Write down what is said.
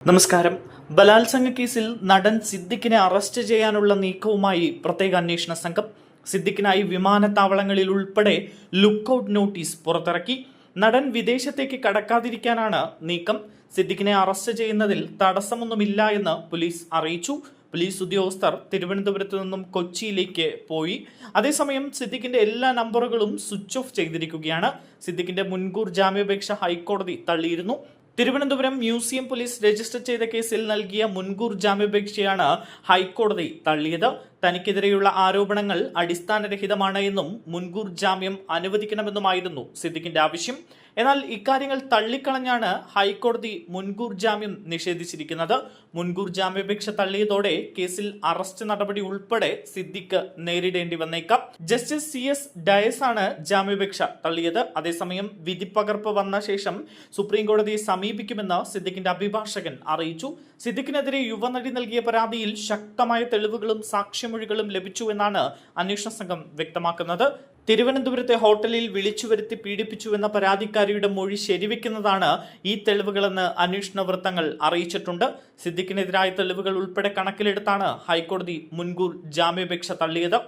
നമസ്കാരം. ബലാത്സംഗ കേസിൽ നടൻ സിദ്ദിഖിനെ അറസ്റ്റ് ചെയ്യാനുള്ള നീക്കവുമായി പ്രത്യേക അന്വേഷണ സംഘം. സിദ്ദിഖിനായി വിമാനത്താവളങ്ങളിൽ ഉൾപ്പെടെ ലുക്കൌട്ട് നോട്ടീസ് പുറത്തിറക്കി. നടൻ വിദേശത്തേക്ക് കടക്കാതിരിക്കാനാണ് നീക്കം. സിദ്ദിഖിനെ അറസ്റ്റ് ചെയ്യുന്നതിൽ തടസ്സമൊന്നുമില്ല എന്ന് പോലീസ് അറിയിച്ചു. പോലീസ് ഉദ്യോഗസ്ഥർ തിരുവനന്തപുരത്ത് നിന്നും കൊച്ചിയിലേക്ക് പോയി. അതേസമയം സിദ്ദിഖിന്റെ എല്ലാ നമ്പറുകളും സ്വിച്ച് ഓഫ് ചെയ്തിരിക്കുകയാണ്. സിദ്ദിഖിന്റെ മുൻകൂർ ജാമ്യാപേക്ഷ ഹൈക്കോടതി തള്ളിയിരുന്നു. തിരുവനന്തപുരം മ്യൂസിയം പോലീസ് രജിസ്റ്റർ ചെയ്ത കേസിൽ നൽകിയ മുൻകൂർ ജാമ്യാപേക്ഷയാണ് ഹൈക്കോടതി തള്ളിയത്. തനിക്കെതിരെയുള്ള ആരോപണങ്ങൾ അടിസ്ഥാനരഹിതമാണ് എന്നും മുൻകൂർ ജാമ്യം അനുവദിക്കണമെന്നുമായിരുന്നു സിദ്ദിഖിന്റെ ആവശ്യം. എന്നാൽ ഇക്കാര്യങ്ങൾ തള്ളിക്കളഞ്ഞാണ് ഹൈക്കോടതി മുൻകൂർ ജാമ്യം നിഷേധിച്ചിരിക്കുന്നത്. മുൻകൂർ ജാമ്യാപേക്ഷ തള്ളിയതോടെ കേസിൽ അറസ്റ്റ് നടപടി ഉൾപ്പെടെ സിദ്ദിഖ് നേരിടേണ്ടി വന്നേക്കാം. ജസ്റ്റിസ് CS ഡയസ് ആണ് ജാമ്യാപേക്ഷ തള്ളിയത്. അതേസമയം വിധിപ്പകർപ്പ് വന്ന ശേഷം സുപ്രീം കോടതിയെ സമീപിക്കുമെന്ന് സിദ്ദിഖിന്റെ അഭിഭാഷകൻ അറിയിച്ചു. സിദ്ദിഖിനെതിരെ യുവനടി നൽകിയ പരാതിയിൽ ശക്തമായ തെളിവുകളും സാക്ഷിമൊഴികളും ലഭിച്ചു എന്നാണ് അന്വേഷണ സംഘം വ്യക്തമാക്കുന്നത്. തിരുവനന്തപുരത്തെ ഹോട്ടലിൽ വിളിച്ചു വരുത്തി പീഡിപ്പിച്ചുവെന്ന പരാതിക്കാരിയുടെ മൊഴി ശരിവെക്കുന്നതാണ് ഈ തെളിവുകളെന്ന് അന്വേഷണ വൃത്തങ്ങൾ അറിയിച്ചിട്ടുണ്ട്. സിദ്ദിഖിനെതിരായ തെളിവുകൾ ഉൾപ്പെടെ കണക്കിലെടുത്താണ് ഹൈക്കോടതി മുൻകൂർ ജാമ്യാപേക്ഷ തള്ളിയത്.